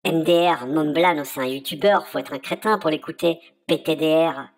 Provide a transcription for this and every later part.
MDR, Momblano, c'est un youtubeur, faut être un crétin pour l'écouter. PTDR.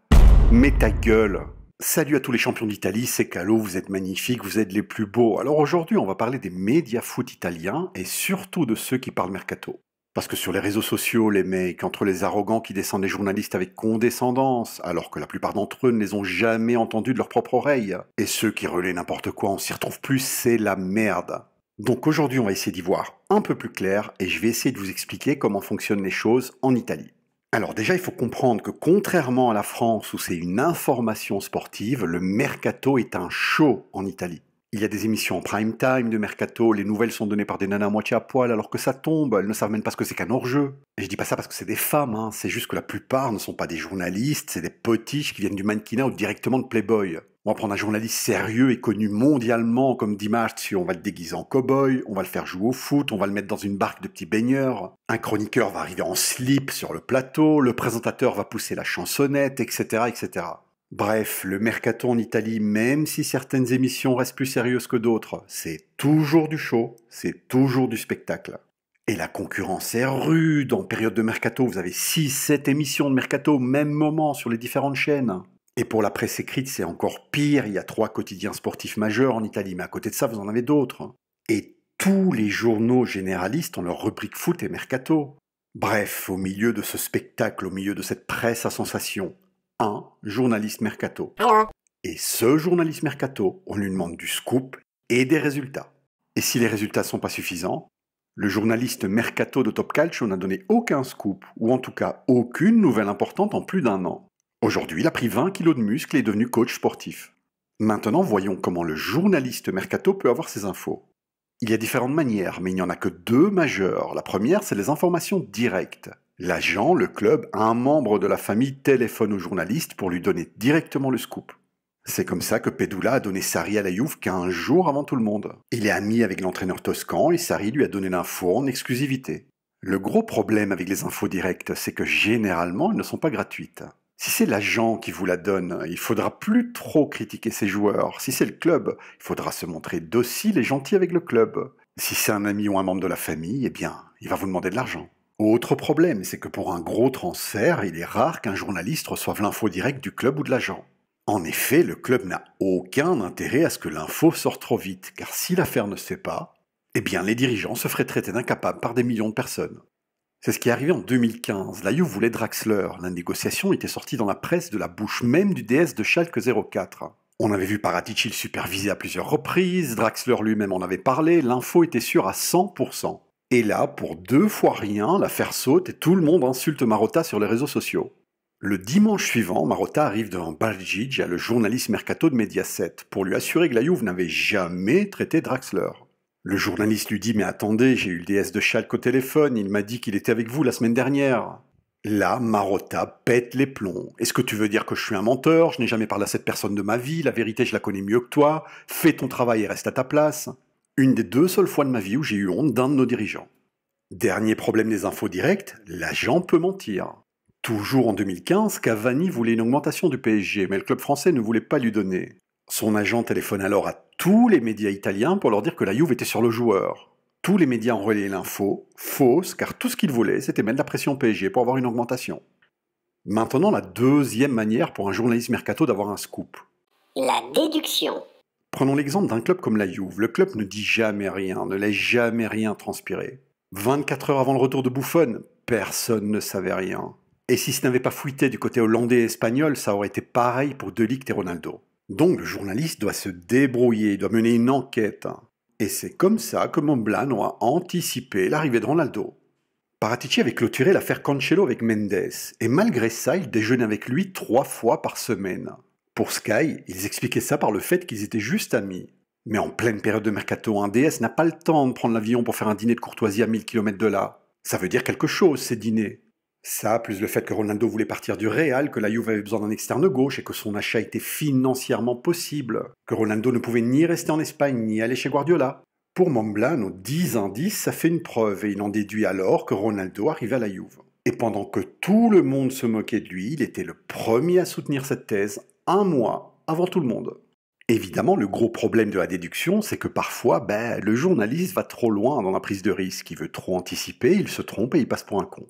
Mais ta gueule! Salut à tous les champions d'Italie, c'est Calo, vous êtes magnifiques, vous êtes les plus beaux. Alors aujourd'hui, on va parler des médias foot italiens et surtout de ceux qui parlent mercato. Parce que sur les réseaux sociaux, les mecs, entre les arrogants qui descendent les journalistes avec condescendance, alors que la plupart d'entre eux ne les ont jamais entendus de leur propre oreille, et ceux qui relaient n'importe quoi, on s'y retrouve plus, c'est la merde. Donc aujourd'hui, on va essayer d'y voir un peu plus clair et je vais essayer de vous expliquer comment fonctionnent les choses en Italie. Alors déjà, il faut comprendre que contrairement à la France où c'est une information sportive, le mercato est un show en Italie. Il y a des émissions en prime time de mercato, les nouvelles sont données par des nanas à moitié à poil alors que ça tombe, elles ne savent même pas ce que c'est qu'un hors-jeu. Et je dis pas ça parce que c'est des femmes, hein. C'est juste que la plupart ne sont pas des journalistes, c'est des potiches qui viennent du mannequinat ou directement de Playboy. On va prendre un journaliste sérieux et connu mondialement comme Di Marzio, on va le déguiser en cow-boy, on va le faire jouer au foot, on va le mettre dans une barque de petits baigneurs, un chroniqueur va arriver en slip sur le plateau, le présentateur va pousser la chansonnette, etc., etc. Bref, le mercato en Italie, même si certaines émissions restent plus sérieuses que d'autres, c'est toujours du show, c'est toujours du spectacle. Et la concurrence est rude. En période de mercato, vous avez 6-7 émissions de mercato au même moment sur les différentes chaînes. Et pour la presse écrite, c'est encore pire. Il y a 3 quotidiens sportifs majeurs en Italie, mais à côté de ça, vous en avez d'autres. Et tous les journaux généralistes ont leur rubrique foot et mercato. Bref, au milieu de ce spectacle, au milieu de cette presse à sensation, un journaliste mercato. Et ce journaliste mercato, on lui demande du scoop et des résultats. Et si les résultats sont pas suffisants, le journaliste mercato de Top Calcio n'a donné aucun scoop, ou en tout cas aucune nouvelle importante en plus d'un an. Aujourd'hui, il a pris 20 kilos de muscles et est devenu coach sportif. Maintenant, voyons comment le journaliste mercato peut avoir ces infos. Il y a différentes manières, mais il n'y en a que 2 majeures. La première, c'est les informations directes. L'agent, le club, un membre de la famille téléphone au journaliste pour lui donner directement le scoop. C'est comme ça que Pedula a donné Sarri à la Juve 15 jours avant tout le monde. Il est ami avec l'entraîneur toscan et Sarri lui a donné l'info en exclusivité. Le gros problème avec les infos directes, c'est que généralement, elles ne sont pas gratuites. Si c'est l'agent qui vous la donne, il faudra plus trop critiquer ses joueurs. Si c'est le club, il faudra se montrer docile et gentil avec le club. Si c'est un ami ou un membre de la famille, eh bien, il va vous demander de l'argent. Autre problème, c'est que pour un gros transfert, il est rare qu'un journaliste reçoive l'info directe du club ou de l'agent. En effet, le club n'a aucun intérêt à ce que l'info sorte trop vite, car si l'affaire ne se fait pas, eh bien les dirigeants se feraient traiter d'incapables par des millions de personnes. C'est ce qui est arrivé en 2015. La Juve voulait Draxler. La négociation était sortie dans la presse de la bouche même du DS de Schalke 04. On avait vu Paratici le superviser à plusieurs reprises, Draxler lui-même en avait parlé, l'info était sûre à 100%. Et là, pour 2 fois rien, l'affaire saute et tout le monde insulte Marotta sur les réseaux sociaux. Le dimanche suivant, Marotta arrive devant Bargigia, le journaliste mercato de Mediaset, pour lui assurer que la Juve n'avait jamais traité Draxler. Le journaliste lui dit « Mais attendez, j'ai eu le DS de Schalke au téléphone, il m'a dit qu'il était avec vous la semaine dernière. » Là, Marotta pète les plombs. « Est-ce que tu veux dire que je suis un menteur? Je n'ai jamais parlé à cette personne de ma vie, la vérité je la connais mieux que toi. Fais ton travail et reste à ta place. » Une des 2 seules fois de ma vie où j'ai eu honte d'un de nos dirigeants. Dernier problème des infos directes, l'agent peut mentir. Toujours en 2015, Cavani voulait une augmentation du PSG, mais le club français ne voulait pas lui donner. Son agent téléphone alors à tous les médias italiens pour leur dire que la Juve était sur le joueur. Tous les médias ont relayé l'info, fausse, car tout ce qu'ils voulaient, c'était mettre la pression au PSG pour avoir une augmentation. Maintenant, la deuxième manière pour un journaliste mercato d'avoir un scoop. La déduction. Prenons l'exemple d'un club comme la Juve. Le club ne dit jamais rien, ne laisse jamais rien transpirer. 24 heures avant le retour de Buffon, personne ne savait rien. Et si ce n'avait pas fuité du côté hollandais et espagnol, ça aurait été pareil pour De Ligt et Ronaldo. Donc le journaliste doit se débrouiller, il doit mener une enquête. Et c'est comme ça que Momblano a anticipé l'arrivée de Ronaldo. Paratici avait clôturé l'affaire Cancelo avec Mendes, et malgré ça, il déjeunait avec lui 3 fois par semaine. Pour Sky, ils expliquaient ça par le fait qu'ils étaient juste amis. Mais en pleine période de mercato, un DS n'a pas le temps de prendre l'avion pour faire un dîner de courtoisie à 1000 km de là. Ça veut dire quelque chose, ces dîners. Ça, plus le fait que Ronaldo voulait partir du Real, que la Juve avait besoin d'un externe gauche et que son achat était financièrement possible, que Ronaldo ne pouvait ni rester en Espagne ni aller chez Guardiola. Pour Momblano, 10 indices, ça fait une preuve et il en déduit alors que Ronaldo arrivait à la Juve. Et pendant que tout le monde se moquait de lui, il était le premier à soutenir cette thèse 1 mois avant tout le monde. Évidemment, le gros problème de la déduction, c'est que parfois, le journaliste va trop loin dans la prise de risque, il veut trop anticiper, il se trompe et il passe pour un con.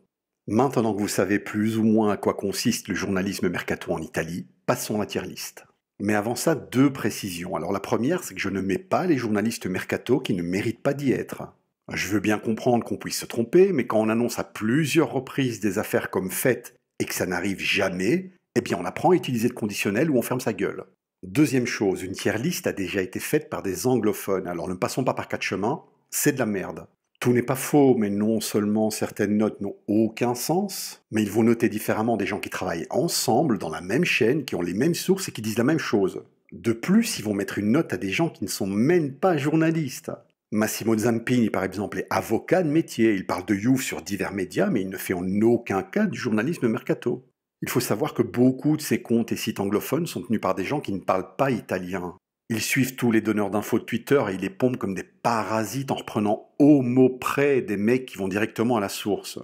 Maintenant que vous savez plus ou moins à quoi consiste le journalisme mercato en Italie, passons à la tier list. Mais avant ça, deux précisions. Alors la première, c'est que je ne mets pas les journalistes mercato qui ne méritent pas d'y être. Je veux bien comprendre qu'on puisse se tromper, mais quand on annonce à plusieurs reprises des affaires comme faites et que ça n'arrive jamais, eh bien on apprend à utiliser le conditionnel ou on ferme sa gueule. Deuxième chose, une tier list a déjà été faite par des anglophones, alors ne passons pas par quatre chemins, c'est de la merde. Tout n'est pas faux, mais non seulement certaines notes n'ont aucun sens, mais ils vont noter différemment des gens qui travaillent ensemble dans la même chaîne, qui ont les mêmes sources et qui disent la même chose. De plus, ils vont mettre une note à des gens qui ne sont même pas journalistes. Massimo Zampini, par exemple, est avocat de métier, il parle de Juve sur divers médias, mais il ne fait en aucun cas du journalisme mercato. Il faut savoir que beaucoup de ces comptes et sites anglophones sont tenus par des gens qui ne parlent pas italien. Ils suivent tous les donneurs d'infos de Twitter et ils les pompent comme des parasites en reprenant au mot près des mecs qui vont directement à la source.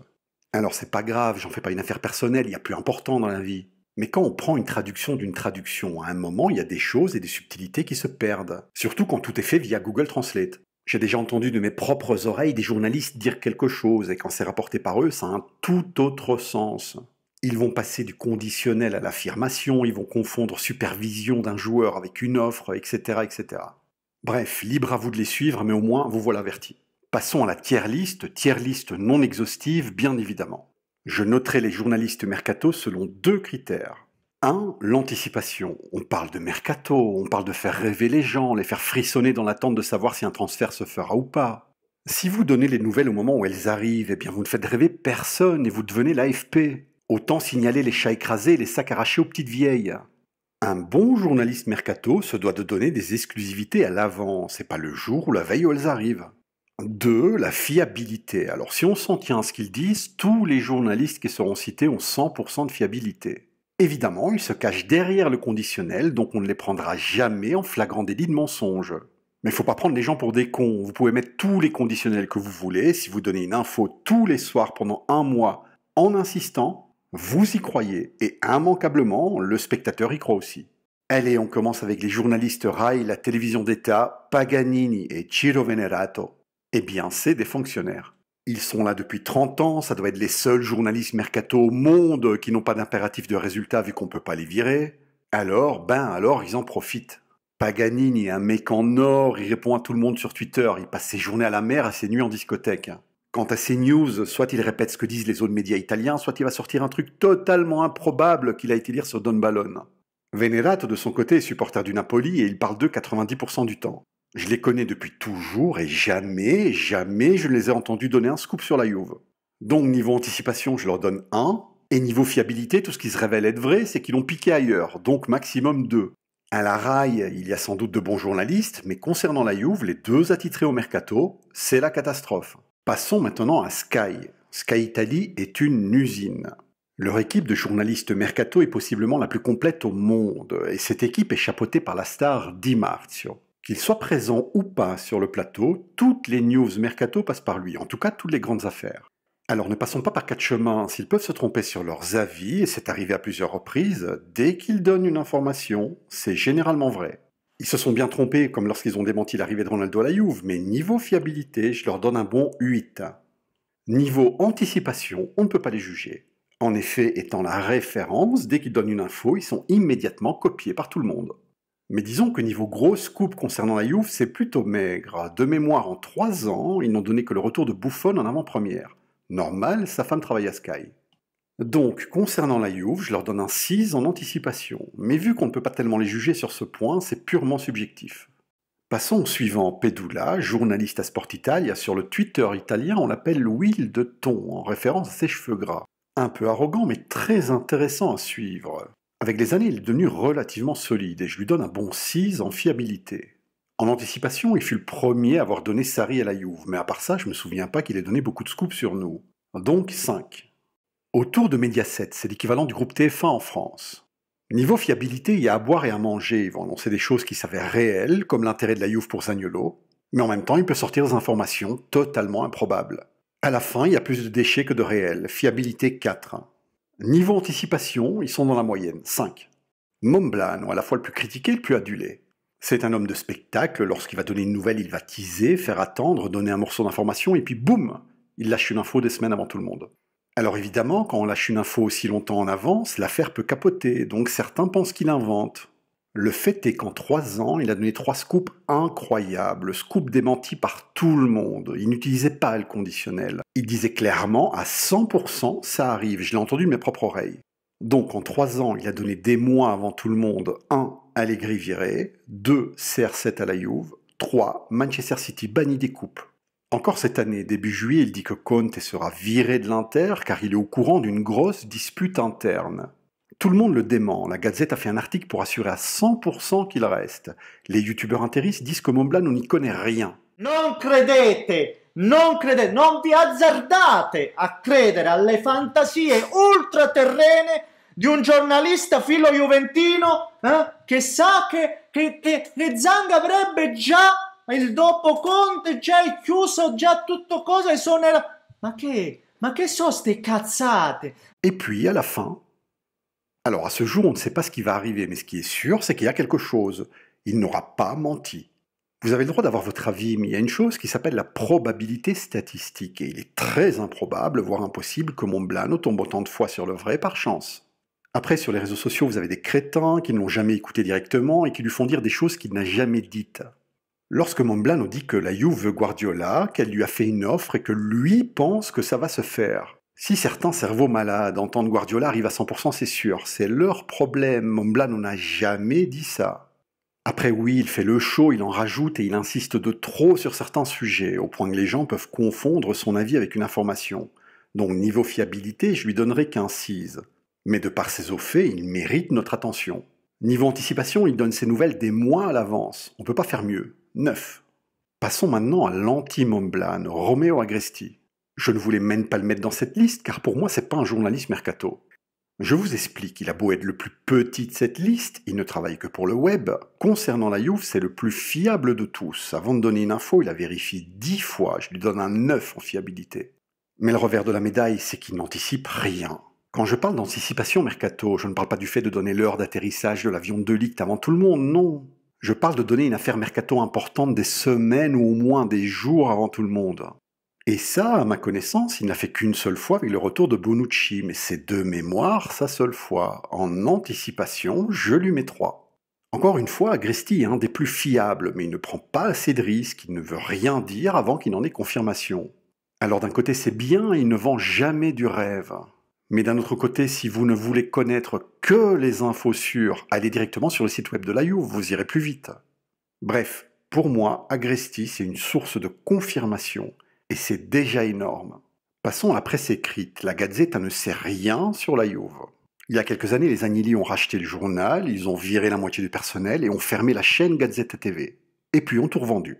Alors c'est pas grave, j'en fais pas une affaire personnelle, il y a plus important dans la vie. Mais quand on prend une traduction d'une traduction, à un moment, il y a des choses et des subtilités qui se perdent. Surtout quand tout est fait via Google Translate. J'ai déjà entendu de mes propres oreilles des journalistes dire quelque chose et quand c'est rapporté par eux, ça a un tout autre sens. Ils vont passer du conditionnel à l'affirmation, ils vont confondre supervision d'un joueur avec une offre, etc., etc. Bref, libre à vous de les suivre, mais au moins vous voilà avertis. Passons à la tier list non exhaustive, bien évidemment. Je noterai les journalistes mercato selon deux critères. 1. L'anticipation. On parle de mercato, on parle de faire rêver les gens, les faire frissonner dans l'attente de savoir si un transfert se fera ou pas. Si vous donnez les nouvelles au moment où elles arrivent, eh bien vous ne faites rêver personne et vous devenez l'AFP. Autant signaler les chats écrasés et les sacs arrachés aux petites vieilles. Un bon journaliste mercato se doit de donner des exclusivités à l'avance, et pas le jour ou la veille où elles arrivent. 2. La fiabilité. Alors si on s'en tient à ce qu'ils disent, tous les journalistes qui seront cités ont 100% de fiabilité. Évidemment, ils se cachent derrière le conditionnel, donc on ne les prendra jamais en flagrant délit de mensonge. Mais il ne faut pas prendre les gens pour des cons, vous pouvez mettre tous les conditionnels que vous voulez, si vous donnez une info tous les soirs pendant un mois en insistant, vous y croyez, et immanquablement, le spectateur y croit aussi. Allez, on commence avec les journalistes Rai, la télévision d'État, Paganini et Ciro Venerato. Eh bien, c'est des fonctionnaires. Ils sont là depuis 30 ans, ça doit être les seuls journalistes mercato au monde qui n'ont pas d'impératif de résultat vu qu'on ne peut pas les virer. Alors, ils en profitent. Paganini est un mec en or, il répond à tout le monde sur Twitter, il passe ses journées à la mer et ses nuits en discothèque. Quant à ces news, soit il répète ce que disent les autres médias italiens, soit il va sortir un truc totalement improbable qu'il a été lire sur Don Ballone. Venerato, de son côté, est supporter du Napoli et il parle d'eux 90% du temps. Je les connais depuis toujours et jamais je ne les ai entendus donner un scoop sur la Juve. Donc niveau anticipation, je leur donne 1, et niveau fiabilité, tout ce qui se révèle être vrai, c'est qu'ils l'ont piqué ailleurs, donc maximum 2. À la Rai, il y a sans doute de bons journalistes, mais concernant la Juve, les deux attitrés au mercato, c'est la catastrophe. Passons maintenant à Sky. Sky Italie est une usine. Leur équipe de journalistes mercato est possiblement la plus complète au monde, et cette équipe est chapeautée par la star Di Marzio. Qu'il soit présent ou pas sur le plateau, toutes les news mercato passent par lui, en tout cas toutes les grandes affaires. Alors ne passons pas par quatre chemins, s'ils peuvent se tromper sur leurs avis, et c'est arrivé à plusieurs reprises, dès qu'ils donnent une information, c'est généralement vrai. Ils se sont bien trompés, comme lorsqu'ils ont démenti l'arrivée de Ronaldo à la Juve, mais niveau fiabilité, je leur donne un bon 8. Niveau anticipation, on ne peut pas les juger. En effet, étant la référence, dès qu'ils donnent une info, ils sont immédiatement copiés par tout le monde. Mais disons que niveau gros scoop concernant la Juve, c'est plutôt maigre. De mémoire, en 3 ans, ils n'ont donné que le retour de Buffon en avant-première. Normal, sa femme travaille à Sky. Donc, concernant la Juve, je leur donne un 6 en anticipation, mais vu qu'on ne peut pas tellement les juger sur ce point, c'est purement subjectif. Passons au suivant, Pedula, journaliste à Sport Italia, sur le Twitter italien, on l'appelle Will de Thon, en référence à ses cheveux gras. Un peu arrogant, mais très intéressant à suivre. Avec les années, il est devenu relativement solide, et je lui donne un bon 6 en fiabilité. En anticipation, il fut le premier à avoir donné Sarri à la Juve, mais à part ça, je me souviens pas qu'il ait donné beaucoup de scoops sur nous. Donc 5. Autour de Mediaset, c'est l'équivalent du groupe TF1 en France. Niveau fiabilité, il y a à boire et à manger. Ils vont annoncer des choses qui s'avèrent réelles, comme l'intérêt de la Juve pour Zaniolo, mais en même temps, il peut sortir des informations totalement improbables. À la fin, il y a plus de déchets que de réels. Fiabilité 4. Niveau anticipation, ils sont dans la moyenne, 5. Momblano, à la fois le plus critiqué et le plus adulé. C'est un homme de spectacle, lorsqu'il va donner une nouvelle, il va teaser, faire attendre, donner un morceau d'information, et puis boum, il lâche une info des semaines avant tout le monde. Alors évidemment, quand on lâche une info aussi longtemps en avance, l'affaire peut capoter, donc certains pensent qu'il invente. Le fait est qu'en 3 ans, il a donné 3 scoops incroyables, scoops démentis par tout le monde. Il n'utilisait pas le conditionnel. Il disait clairement, à 100%, ça arrive, je l'ai entendu de mes propres oreilles. Donc en 3 ans, il a donné des mois avant tout le monde, 1. Allegri viré, 2. CR7 à la Juve, 3. Manchester City banni des coupes. Encore cette année, début juillet, il dit que Conte sera viré de l'Inter car il est au courant d'une grosse dispute interne. Tout le monde le dément, la Gazette a fait un article pour assurer à 100% qu'il reste. Les youtubeurs intéristes disent que Montblanc n'y connaît rien. Non vi azzardate a credere alle fantasie ultraterrene di un giornalista filo juventino che sa che Zang avrebbe già il dopo Conte, già è chiuso, già tutto cosa e sono... Ma che sono ste cazzate? Et puis, à la fin... Alors, à ce jour, on ne sait pas ce qui va arriver, mais ce qui est sûr, c'est qu'il y a quelque chose. Il n'aura pas menti. Vous avez le droit d'avoir votre avis, mais il y a une chose qui s'appelle la probabilité statistique, et il est très improbable, voire impossible, que Montblanc tombe autant de fois sur le vrai par chance. Après, sur les réseaux sociaux, vous avez des crétins qui ne l'ont jamais écouté directement et qui lui font dire des choses qu'il n'a jamais dites. Lorsque Montblanc nous dit que la Juve veut Guardiola, qu'elle lui a fait une offre et que lui pense que ça va se faire. Si certains cerveaux malades entendent Guardiola arrive à 100%, c'est sûr, c'est leur problème. Montblanc n'a jamais dit ça. Après oui, il fait le show, il en rajoute et il insiste de trop sur certains sujets, au point que les gens peuvent confondre son avis avec une information. Donc niveau fiabilité, je lui donnerai qu'un 6. Mais de par ses hauts faits, il mérite notre attention. Niveau anticipation, il donne ses nouvelles des mois à l'avance. On ne peut pas faire mieux. 9. Passons maintenant à l'anti-Montblanc, Romeo Agresti. Je ne voulais même pas le mettre dans cette liste, car pour moi, c'est pas un journaliste mercato. Je vous explique, il a beau être le plus petit de cette liste, il ne travaille que pour le web. Concernant la Juve, c'est le plus fiable de tous. Avant de donner une info, il la vérifie 10 fois, je lui donne un 9 en fiabilité. Mais le revers de la médaille, c'est qu'il n'anticipe rien. Quand je parle d'anticipation mercato, je ne parle pas du fait de donner l'heure d'atterrissage de l'avion de Ligt avant tout le monde, non. Je parle de donner une affaire mercato importante des semaines ou au moins des jours avant tout le monde. Et ça, à ma connaissance, il n'a fait qu'une seule fois avec le retour de Bonucci, mais c'est de mémoire sa seule fois. En anticipation, je lui mets 3. Encore une fois, Agresti est un des plus fiables, mais il ne prend pas assez de risques, il ne veut rien dire avant qu'il n'en ait confirmation. Alors d'un côté c'est bien, il ne vend jamais du rêve. Mais d'un autre côté, si vous ne voulez connaître que les infos sûres, allez directement sur le site web de la Juve, vous irez plus vite. Bref, pour moi, Agresti, c'est une source de confirmation. Et c'est déjà énorme. Passons à la presse écrite. La Gazette ne sait rien sur la Juve. Il y a quelques années, les Agnelli ont racheté le journal, ils ont viré la moitié du personnel et ont fermé la chaîne Gazette TV. Et puis ont tout revendu.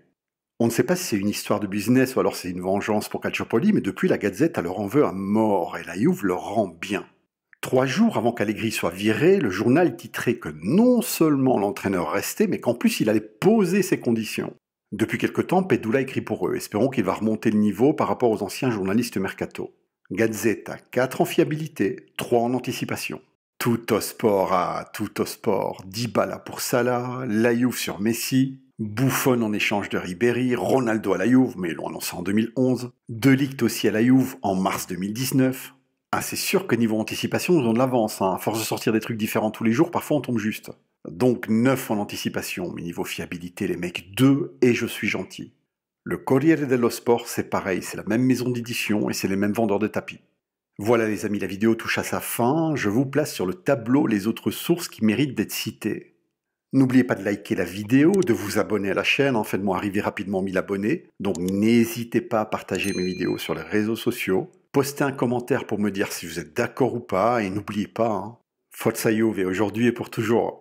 On ne sait pas si c'est une histoire de business ou alors c'est une vengeance pour Calciopoli, mais depuis la Gazette, elle leur en veut à mort et la Juve leur rend bien. 3 jours avant qu'Allegri soit viré, le journal titrait que non seulement l'entraîneur restait, mais qu'en plus il allait poser ses conditions. Depuis quelque temps, Pedoula écrit pour eux. Espérons qu'il va remonter le niveau par rapport aux anciens journalistes mercato. Gazzetta, 4 en fiabilité, 3 en anticipation. Tout au sport. Dybala pour Salah, la Juve sur Messi, Buffon en échange de Ribéry, Ronaldo à la Juve, mais ils l'ont annoncé en 2011, De Ligt aussi à la Juve en mars 2019. Ah, c'est sûr que niveau anticipation, nous avons de l'avance. À force de sortir des trucs différents tous les jours, parfois on tombe juste. Donc 9 en anticipation, mais niveau fiabilité, les mecs 2 et je suis gentil. Le Corriere dello Sport, c'est pareil, c'est la même maison d'édition et c'est les mêmes vendeurs de tapis. Voilà les amis, la vidéo touche à sa fin, je vous place sur le tableau les autres sources qui méritent d'être citées. N'oubliez pas de liker la vidéo, de vous abonner à la chaîne, faites-moi arriver rapidement 1000 abonnés, donc n'hésitez pas à partager mes vidéos sur les réseaux sociaux, postez un commentaire pour me dire si vous êtes d'accord ou pas, et n'oubliez pas, Forza Juve aujourd'hui et pour toujours.